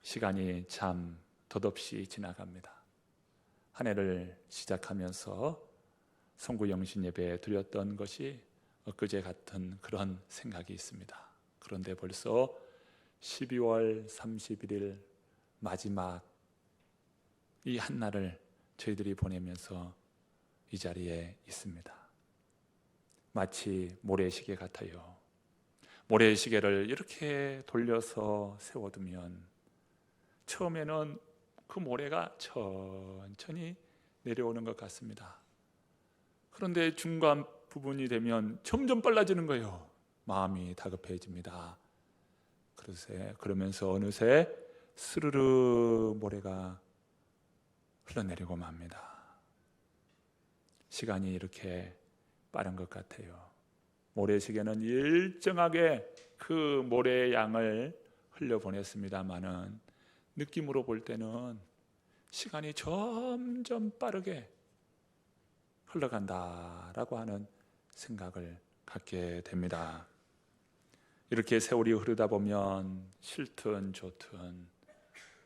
시간이 참 덧없이 지나갑니다. 한 해를 시작하면서 성구 영신 예배 드렸던 것이 엊그제 같은 그런 생각이 있습니다. 그런데 벌써 12월 31일 마지막 이 한날을 저희들이 보내면서 이 자리에 있습니다. 마치 모래시계 같아요. 모래시계를 이렇게 돌려서 세워두면 처음에는 그 모래가 천천히 내려오는 것 같습니다. 그런데 중간 부분이 되면 점점 빨라지는 거예요. 마음이 다급해집니다. 그러면서 어느새 스르르 모래가 흘러내리고 맙니다. 시간이 이렇게 빠른 것 같아요. 모래시계는 일정하게 그 모래의 양을 흘려보냈습니다마는 느낌으로 볼 때는 시간이 점점 빠르게 흘러간다라고 하는 생각을 갖게 됩니다. 이렇게 세월이 흐르다 보면 싫든 좋든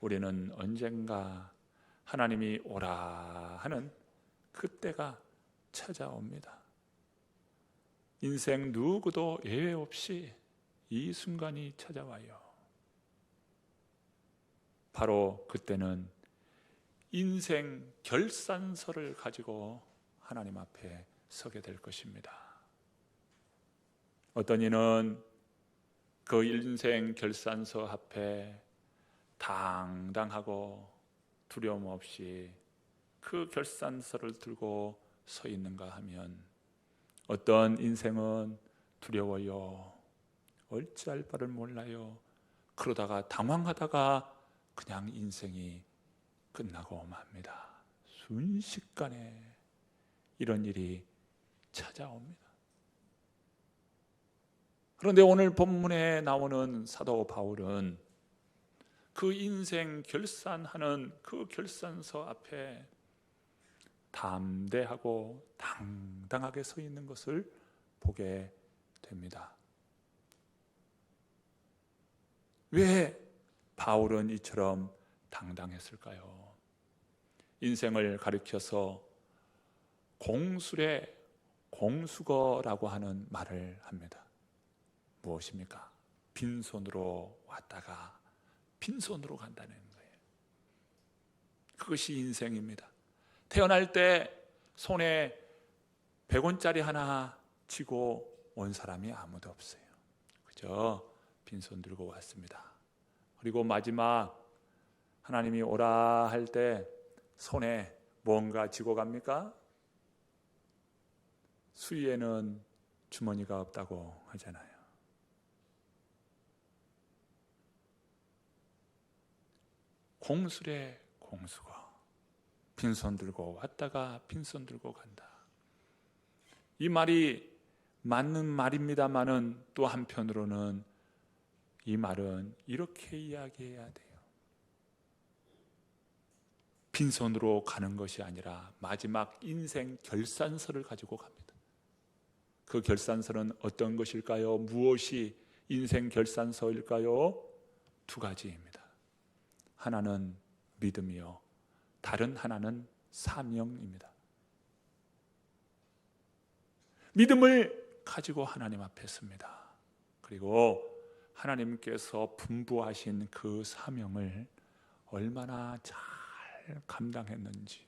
우리는 언젠가 하나님이 오라 하는 그때가 찾아옵니다. 인생 누구도 예외 없이 이 순간이 찾아와요. 바로 그때는 인생 결산서를 가지고 하나님 앞에 서게 될 것입니다. 어떤 이는 그 인생 결산서 앞에 당당하고 두려움 없이 그 결산서를 들고 서 있는가 하면 어떤 인생은 두려워요. 어찌할 바를 몰라요. 그러다가 당황하다가 그냥 인생이 끝나고 맙니다. 순식간에 이런 일이 찾아옵니다. 그런데 오늘 본문에 나오는 사도 바울은 그 인생 결산하는 그 결산서 앞에 담대하고 당당하게 서 있는 것을 보게 됩니다. 왜 바울은 이처럼 당당했을까요? 인생을 가리켜서 공술의 공수거라고 하는 말을 합니다. 무엇입니까? 빈손으로 왔다가 빈손으로 간다는 거예요. 그것이 인생입니다. 태어날 때 손에 100원짜리 하나 쥐고 온 사람이 아무도 없어요. 그저 빈손 들고 왔습니다. 그리고 마지막 하나님이 오라 할 때 손에 뭔가 쥐고 갑니까? 수위에는 주머니가 없다고 하잖아요. 공술의 공수거. 빈손 들고 왔다가 빈손 들고 간다. 이 말이 맞는 말입니다마는 또 한편으로는 이 말은 이렇게 이야기해야 돼요. 빈손으로 가는 것이 아니라 마지막 인생 결산서를 가지고 갑니다. 그 결산서는 어떤 것일까요? 무엇이 인생 결산서일까요? 두 가지입니다. 하나는 믿음이요, 다른 하나는 사명입니다. 믿음을 가지고 하나님 앞에 섭니다. 그리고 하나님께서 분부하신 그 사명을 얼마나 잘 감당했는지,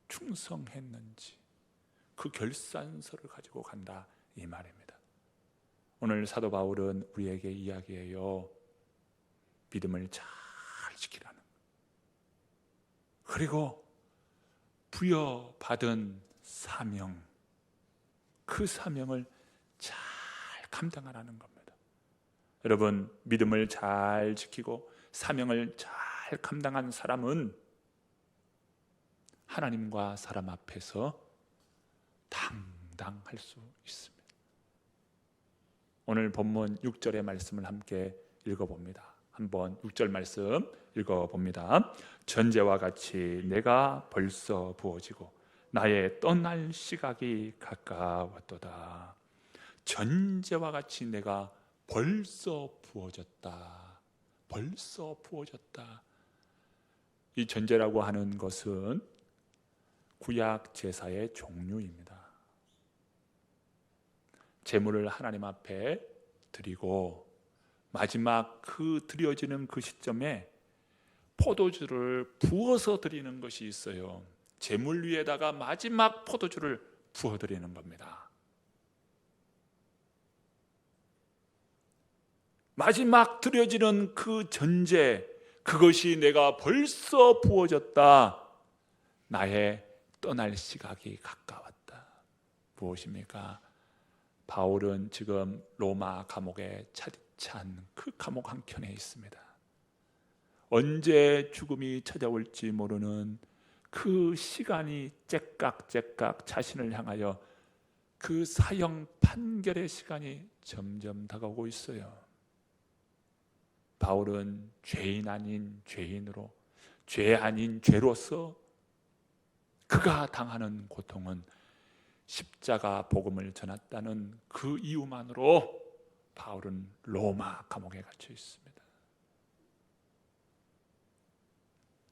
충성했는지 그 결산서를 가지고 간다, 이 말입니다. 오늘 사도 바울은 우리에게 이야기해요. 믿음을 잘 지키라는, 그리고 부여받은 사명, 그 사명을 잘 감당하라는 겁니다. 여러분, 믿음을 잘 지키고 사명을 잘 감당한 사람은 하나님과 사람 앞에서 당당할 수 있습니다. 오늘 본문 6절의 말씀을 함께 읽어봅니다. 한번 6절 말씀 읽어봅니다. 전제와 같이 내가 벌써 부어지고 나의 떠날 시각이 가까웠도다. 전제와 같이 내가 벌써 부어졌다. 벌써 부어졌다. 이 전제라고 하는 것은 구약 제사의 종류입니다. 제물을 하나님 앞에 드리고 마지막 그 드려지는 그 시점에 포도주를 부어서 드리는 것이 있어요. 제물 위에다가 마지막 포도주를 부어 드리는 겁니다. 마지막 드려지는 그 전제, 그것이 내가 벌써 부어졌다. 나의 떠날 시각이 가까웠다. 무엇입니까? 바울은 지금 로마 감옥에 차디찬 그 감옥 한켠에 있습니다. 언제 죽음이 찾아올지 모르는 그 시간이 째깍째깍 자신을 향하여 그 사형 판결의 시간이 점점 다가오고 있어요. 바울은 죄인 아닌 죄인으로, 죄 아닌 죄로서 그가 당하는 고통은 십자가 복음을 전했다는 그 이유만으로 바울은 로마 감옥에 갇혀 있습니다.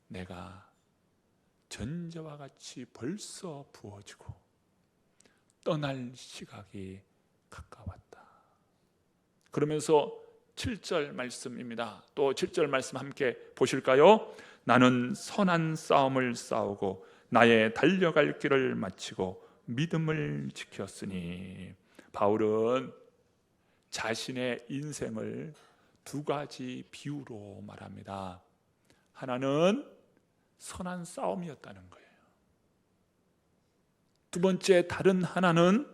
내가 전제와 같이 벌써 부어지고 떠날 시각이 가까웠다. 그러면서 7절 말씀입니다. 또 7절 말씀 함께 보실까요? 나는 선한 싸움을 싸우고 나의 달려갈 길을 마치고 믿음을 지켰으니. 바울은 자신의 인생을 두 가지 비유로 말합니다. 하나는 선한 싸움이었다는 거예요. 두 번째 다른 하나는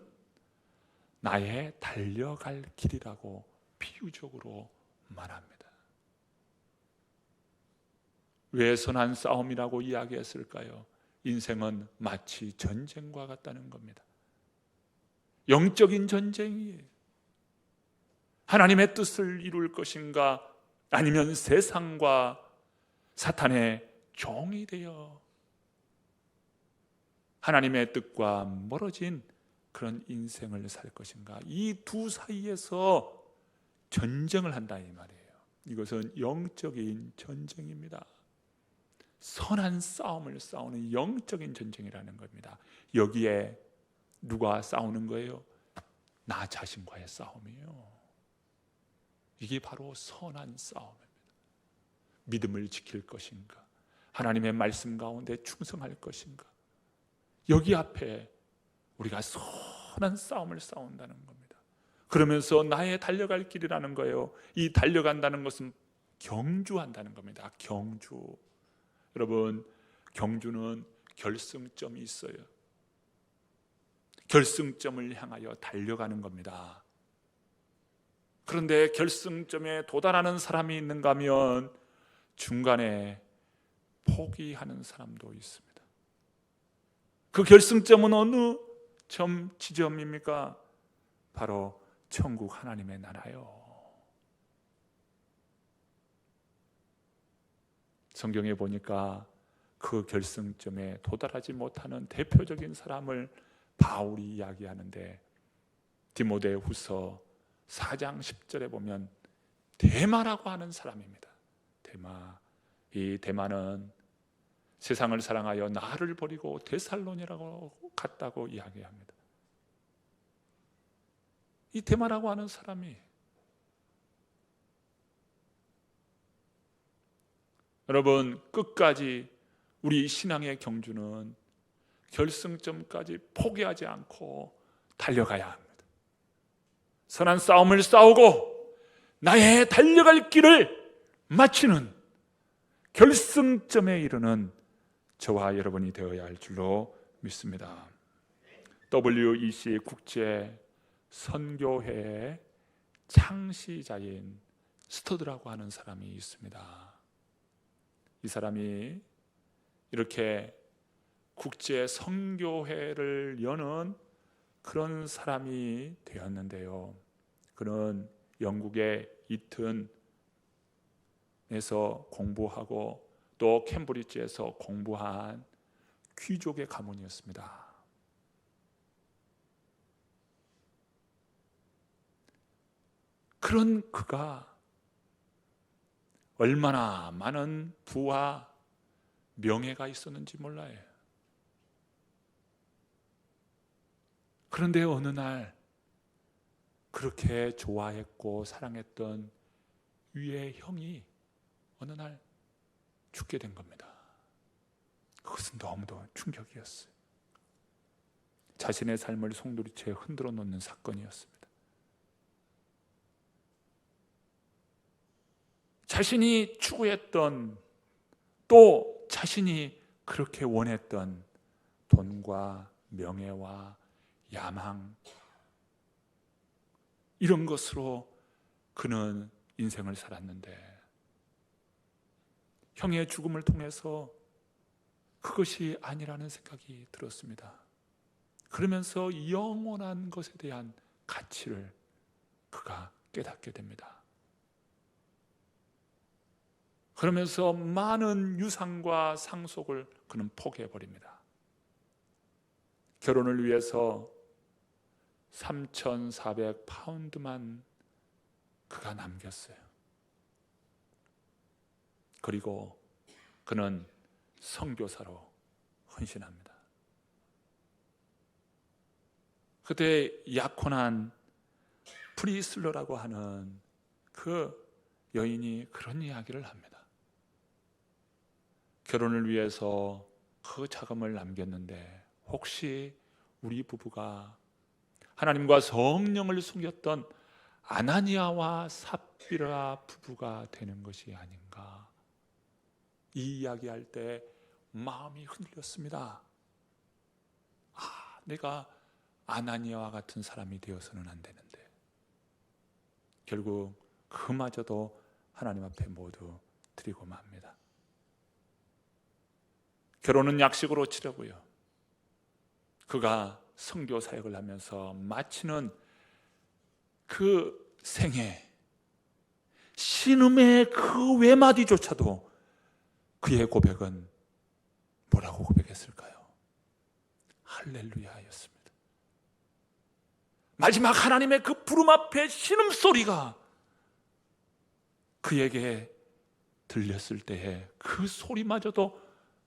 나의 달려갈 길이라고 비유적으로 말합니다. 왜 선한 싸움이라고 이야기했을까요? 인생은 마치 전쟁과 같다는 겁니다. 영적인 전쟁이에요. 하나님의 뜻을 이룰 것인가, 아니면 세상과 사탄의 종이 되어 하나님의 뜻과 멀어진 그런 인생을 살 것인가. 이 두 사이에서 전쟁을 한다 이 말이에요. 이것은 영적인 전쟁입니다. 선한 싸움을 싸우는 영적인 전쟁이라는 겁니다. 여기에 누가 싸우는 거예요? 나 자신과의 싸움이에요. 이게 바로 선한 싸움입니다. 믿음을 지킬 것인가, 하나님의 말씀 가운데 충성할 것인가, 여기 앞에 우리가 선한 싸움을 싸운다는 겁니다. 그러면서 나의 달려갈 길이라는 거예요. 이 달려간다는 것은 경주한다는 겁니다. 경주. 여러분, 경주는 결승점이 있어요. 결승점을 향하여 달려가는 겁니다. 그런데 결승점에 도달하는 사람이 있는가 하면 중간에 포기하는 사람도 있습니다. 그 결승점은 어느 지점입니까? 바로 천국 하나님의 나라요. 성경에 보니까 그 결승점에 도달하지 못하는 대표적인 사람을 바울이 이야기하는데, 디모데후서 4장 10절에 보면 데마라고 하는 사람입니다. 데마. 이 데마는 세상을 사랑하여 나를 버리고 데살로니라고 갔다고 이야기합니다. 이 데마라고 하는 사람이, 여러분, 끝까지 우리 신앙의 경주는 결승점까지 포기하지 않고 달려가야 합니다. 선한 싸움을 싸우고 나의 달려갈 길을 마치는 결승점에 이르는 저와 여러분이 되어야 할 줄로 믿습니다. WEC 국제 선교회의 창시자인 스터드라고 하는 사람이 있습니다. 이 사람이 이렇게 국제 선교회를 여는 그런 사람이 되었는데요, 그는 영국의 이튼에서 공부하고 또 캠브리지에서 공부한 귀족의 가문이었습니다. 그런 그가 얼마나 많은 부와 명예가 있었는지 몰라요. 그런데 어느 날 그렇게 좋아했고 사랑했던 위의 형이 어느 날 죽게 된 겁니다. 그것은 너무도 충격이었어요. 자신의 삶을 송두리째 흔들어 놓는 사건이었습니다. 자신이 추구했던, 또 자신이 그렇게 원했던 돈과 명예와 야망, 이런 것으로 그는 인생을 살았는데 형의 죽음을 통해서 그것이 아니라는 생각이 들었습니다. 그러면서 영원한 것에 대한 가치를 그가 깨닫게 됩니다. 그러면서 많은 유산과 상속을 그는 포기해버립니다. 결혼을 위해서 3,400파운드만 그가 남겼어요. 그리고 그는 선교사로 헌신합니다. 그때 약혼한 프리슬러라고 하는 그 여인이 그런 이야기를 합니다. 결혼을 위해서 그 자금을 남겼는데 혹시 우리 부부가 하나님과 성령을 숨겼던 아나니아와 삽비라 부부가 되는 것이 아닌가. 이 이야기할 때 마음이 흔들렸습니다. 내가 아나니아와 같은 사람이 되어서는 안 되는데, 결국 그마저도 하나님 앞에 모두 드리고 맙니다. 결혼은 약식으로 치르고요, 그가 선교 사역을 하면서 마치는 그 생애, 신음의 그 외마디조차도 그의 고백은 뭐라고 고백했을까요? 할렐루야였습니다. 마지막 하나님의 그 부름 앞에 신음소리가 그에게 들렸을 때에 그 소리마저도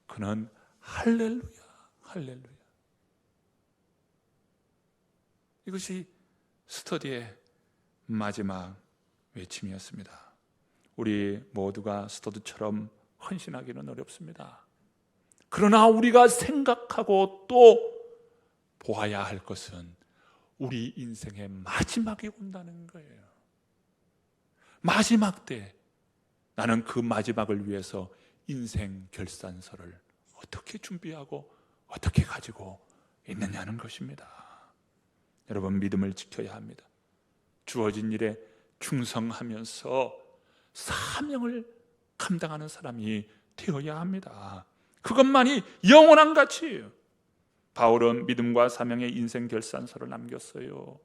그는 할렐루야, 할렐루야. 이것이 스터디의 마지막 외침이었습니다. 우리 모두가 스터디처럼 헌신하기는 어렵습니다. 그러나 우리가 생각하고 또 보아야 할 것은 우리 인생의 마지막이 온다는 거예요. 마지막 때 나는 그 마지막을 위해서 인생 결산서를 어떻게 준비하고 어떻게 가지고 있느냐는 것입니다. 여러분, 믿음을 지켜야 합니다. 주어진 일에 충성하면서 사명을 감당하는 사람이 되어야 합니다. 그것만이 영원한 가치예요. 바울은 믿음과 사명의 인생 결산서를 남겼어요.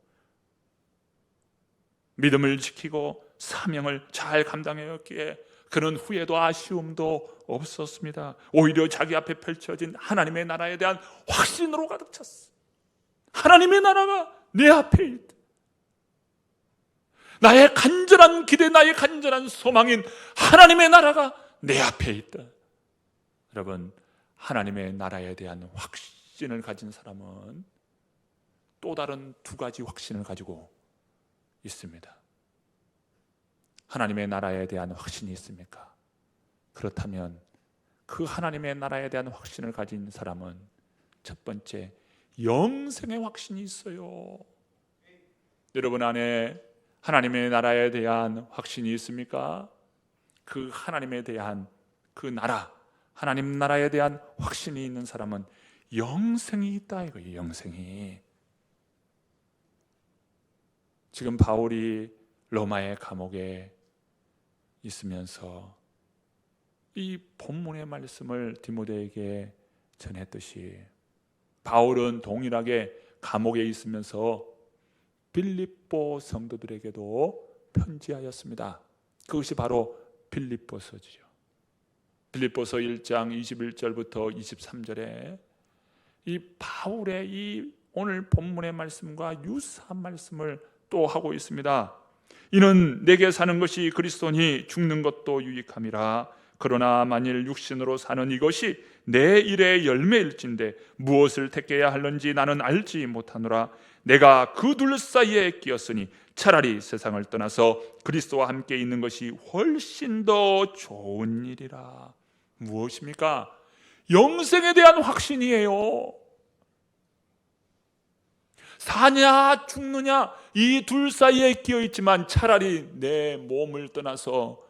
믿음을 지키고 사명을 잘 감당했기에 그는 후회도 아쉬움도 없었습니다. 오히려 자기 앞에 펼쳐진 하나님의 나라에 대한 확신으로 가득 찼어요. 하나님의 나라가 내 앞에 있다. 나의 간절한 기대, 나의 간절한 소망인 하나님의 나라가 내 앞에 있다. 여러분, 하나님의 나라에 대한 확신을 가진 사람은 또 다른 두 가지 확신을 가지고 있습니다. 하나님의 나라에 대한 확신이 있습니까? 그렇다면 그 하나님의 나라에 대한 확신을 가진 사람은 첫 번째, 영생의 확신이 있어요. 여러분 안에 하나님의 나라에 대한 확신이 있습니까? 그 하나님에 대한 그 나라, 하나님 나라에 대한 확신이 있는 사람은 영생이 있다 이거예요. 영생이. 지금 바울이 로마의 감옥에 있으면서 이 본문의 말씀을 디모데에게 전했듯이 바울은 동일하게 감옥에 있으면서 빌립보 성도들에게도 편지하였습니다. 그것이 바로 빌립보서지요. 빌립보서 1장 21절부터 23절에 이 바울의 이 오늘 본문의 말씀과 유사한 말씀을 또 하고 있습니다. 이는 내게 사는 것이 그리스도니 죽는 것도 유익함이라. 그러나 만일 육신으로 사는 이것이 내 일의 열매일진데 무엇을 택해야 할는지 나는 알지 못하노라. 내가 그 둘 사이에 끼었으니 차라리 세상을 떠나서 그리스도와 함께 있는 것이 훨씬 더 좋은 일이라. 무엇입니까? 영생에 대한 확신이에요. 사냐 죽느냐 이 둘 사이에 끼어 있지만 차라리 내 몸을 떠나서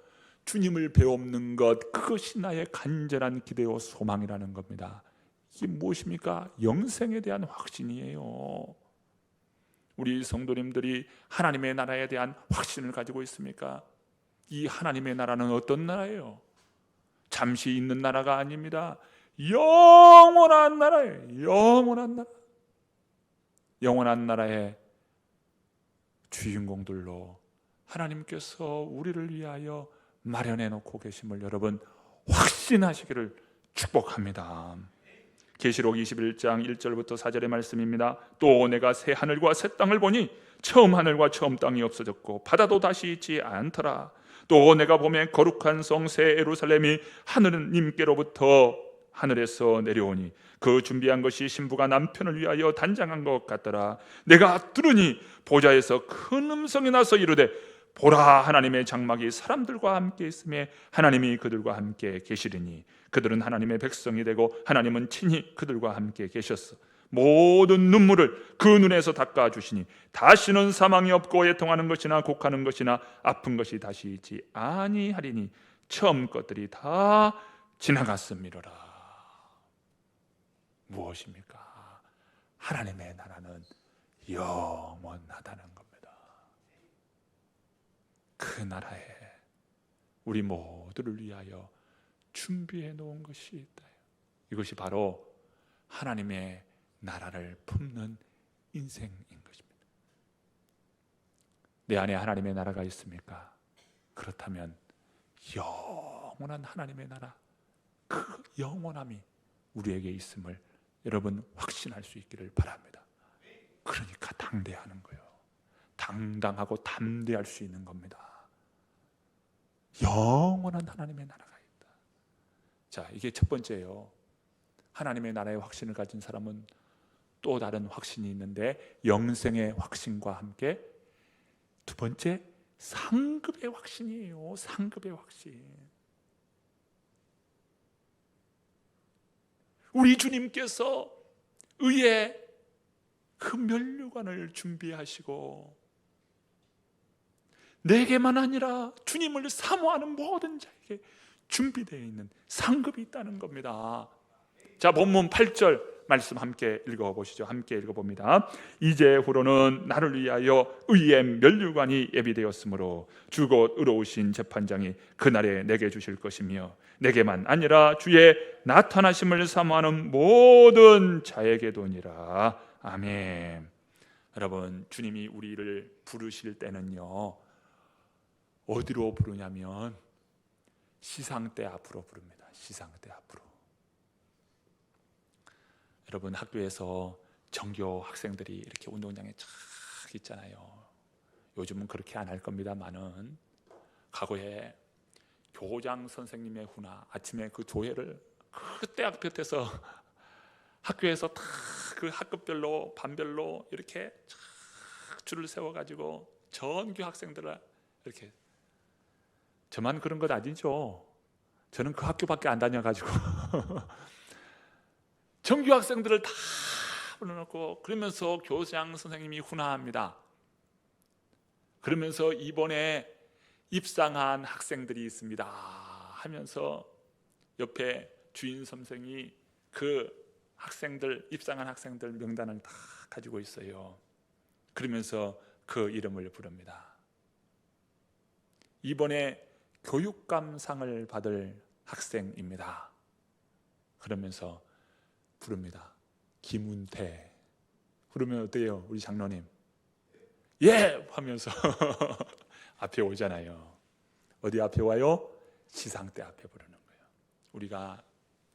주님을 배웁는 것, 그것이 나의 간절한 기대와 소망이라는 겁니다. 이게 무엇입니까? 영생에 대한 확신이에요. 우리 성도님들이 하나님의 나라에 대한 확신을 가지고 있습니까? 이 하나님의 나라는 어떤 나라예요? 잠시 있는 나라가 아닙니다. 영원한 나라예요. 영원한 나라. 영원한 나라의 주인공들로 하나님께서 우리를 위하여 마련해 놓고 계심을 여러분 확신하시기를 축복합니다. 계시록 21장 1절부터 4절의 말씀입니다. 또 내가 새 하늘과 새 땅을 보니 처음 하늘과 처음 땅이 없어졌고 바다도 다시 있지 않더라. 또 내가 보매 거룩한 성 새 예루살렘이 하느님께로부터 하늘에서 내려오니 그 준비한 것이 신부가 남편을 위하여 단장한 것 같더라. 내가 들으니 보좌에서 큰 음성이 나서 이르되 보라, 하나님의 장막이 사람들과 함께 있으며 하나님이 그들과 함께 계시리니 그들은 하나님의 백성이 되고 하나님은 친히 그들과 함께 계셨어. 모든 눈물을 그 눈에서 닦아주시니 다시는 사망이 없고 애통하는 것이나 곡하는 것이나 아픈 것이 다시 있지 아니하리니 처음 것들이 다 지나갔음이로라. 무엇입니까? 하나님의 나라는 영원하다는 겁니다. 그 나라에 우리 모두를 위하여 준비해 놓은 것이 있다. 이것이 바로 하나님의 나라를 품는 인생인 것입니다. 내 안에 하나님의 나라가 있습니까? 그렇다면 영원한 하나님의 나라, 그 영원함이 우리에게 있음을 여러분 확신할 수 있기를 바랍니다. 그러니까 당대하는 거예요. 당당하고 담대할 수 있는 겁니다. 영원한 하나님의 나라가 있다. 자, 이게 첫 번째예요. 하나님의 나라의 확신을 가진 사람은 또 다른 확신이 있는데 영생의 확신과 함께 두 번째 상급의 확신이에요. 상급의 확신. 우리 주님께서 의의 그 면류관을 준비하시고 내게만 아니라 주님을 사모하는 모든 자에게 준비되어 있는 상급이 있다는 겁니다. 자, 본문 8절 말씀 함께 읽어보시죠. 함께 읽어봅니다. 이제후로는 나를 위하여 의의 면류관이 예비되었으므로 주곧 의로우신 재판장이 그날에 내게 주실 것이며 내게만 아니라 주의 나타나심을 사모하는 모든 자에게도니라. 아멘. 여러분, 주님이 우리를 부르실 때는요 어디로 부르냐면 시상대 앞으로 부릅니다. 시상대 앞으로. 여러분, 학교에서 정교 학생들이 이렇게 운동장에 쫙 있잖아요. 요즘은 그렇게 안 할 겁니다만은 과거에 교장 선생님의 훈화, 아침에 그 조회를 그 대학 볕에서 학교에서 다 그 학급별로 반별로 이렇게 쫙 줄을 세워가지고 전교 학생들을 이렇게, 저만 그런 것 아니죠. 저는 그 학교밖에 안 다녀가지고 정규 학생들을 다 불러놓고 그러면서 교장 선생님이 훈화합니다. 그러면서 이번에 입상한 학생들이 있습니다 하면서 옆에 주인 선생이 그 학생들, 입상한 학생들 명단을 다 가지고 있어요. 그러면서 그 이름을 부릅니다. 이번에 교육감상을 받을 학생입니다. 그러면서 부릅니다. 김운태. 그러면 어때요? 우리 장로님? 예! 하면서 앞에 오잖아요. 어디 앞에 와요? 시상대 앞에 부르는 거예요. 우리가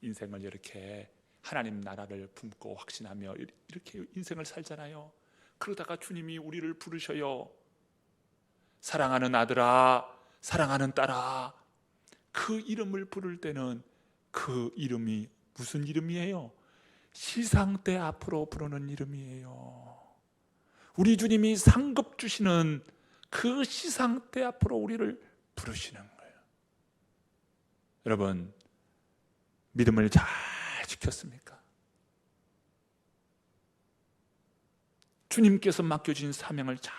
인생을 이렇게 하나님 나라를 품고 확신하며 이렇게 인생을 살잖아요. 그러다가 주님이 우리를 부르셔요. 사랑하는 아들아, 사랑하는 딸아, 그 이름을 부를 때는 그 이름이 무슨 이름이에요? 시상 때 앞으로 부르는 이름이에요. 우리 주님이 상급 주시는 그 시상 때 앞으로 우리를 부르시는 거예요. 여러분, 믿음을 잘 지켰습니까? 주님께서 맡겨진 사명을 잘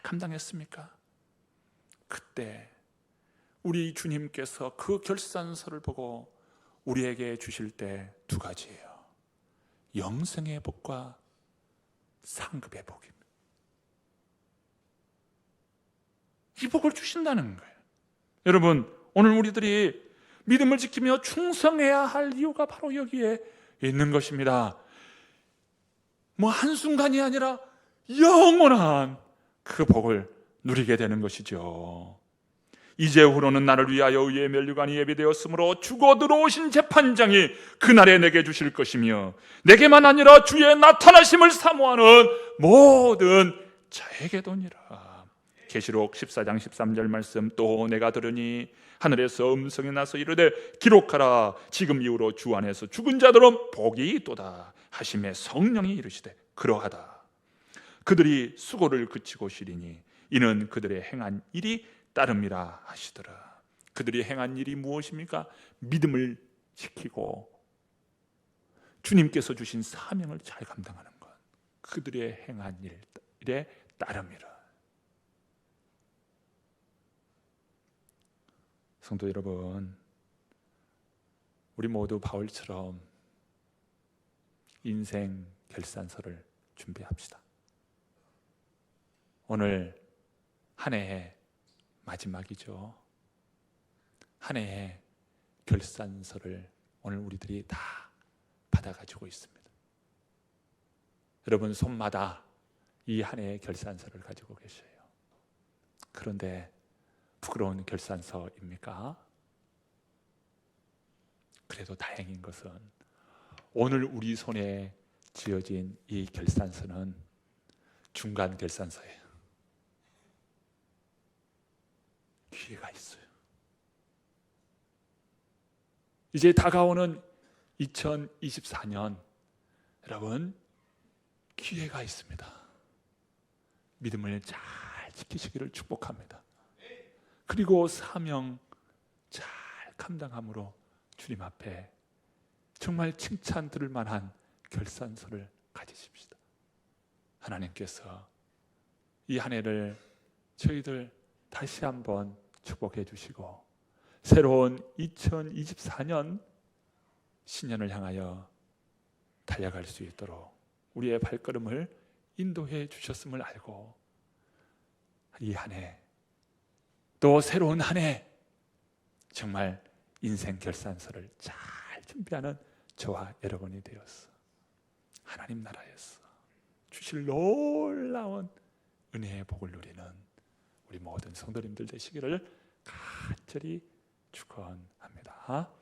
감당했습니까? 그때 우리 주님께서 그 결산서를 보고 우리에게 주실 때 두 가지예요. 영생의 복과 상급의 복입니다. 이 복을 주신다는 거예요. 여러분, 오늘 우리들이 믿음을 지키며 충성해야 할 이유가 바로 여기에 있는 것입니다. 뭐 한순간이 아니라 영원한 그 복을 누리게 되는 것이죠. 이제후로는 나를 위하여 의의 면류관이 예비되었으므로 죽어 들어오신 재판장이 그날에 내게 주실 것이며 내게만 아니라 주의 나타나심을 사모하는 모든 자에게도니라. 계시록 14장 13절 말씀. 또 내가 들으니 하늘에서 음성이 나서 이르되 기록하라. 지금 이후로 주 안에서 죽은 자들은 복이 있도다 하심에 성령이 이르시되 그러하다. 그들이 수고를 그치고 쉬리니 이는 그들의 행한 일이 따름이라 하시더라. 그들이 행한 일이 무엇입니까? 믿음을 지키고 주님께서 주신 사명을 잘 감당하는 것, 그들의 행한 일에 따름이라. 성도 여러분, 우리 모두 바울처럼 인생 결산서를 준비합시다. 오늘 한 해의 마지막이죠. 한 해의 결산서를 오늘 우리들이 다 받아가지고 있습니다. 여러분 손마다 이 한 해의 결산서를 가지고 계셔요. 그런데 부끄러운 결산서입니까? 그래도 다행인 것은 오늘 우리 손에 쥐어진 이 결산서는 중간 결산서예요. 기회가 있어요. 이제 다가오는 2024년, 여러분 기회가 있습니다. 믿음을 잘 지키시기를 축복합니다. 그리고 사명 잘 감당함으로 주님 앞에 정말 칭찬 들을 만한 결산서를 가지십시다. 하나님께서 이 한 해를 저희들 다시 한번 축복해 주시고 새로운 2024년 신년을 향하여 달려갈 수 있도록 우리의 발걸음을 인도해 주셨음을 알고 이 한 해 또 새로운 한 해 정말 인생 결산서를 잘 준비하는 저와 여러분이 되었어. 하나님 나라에서 주실 놀라운 은혜의 복을 누리는 우리 모든 성도님들 되시기를 간절히 축원합니다.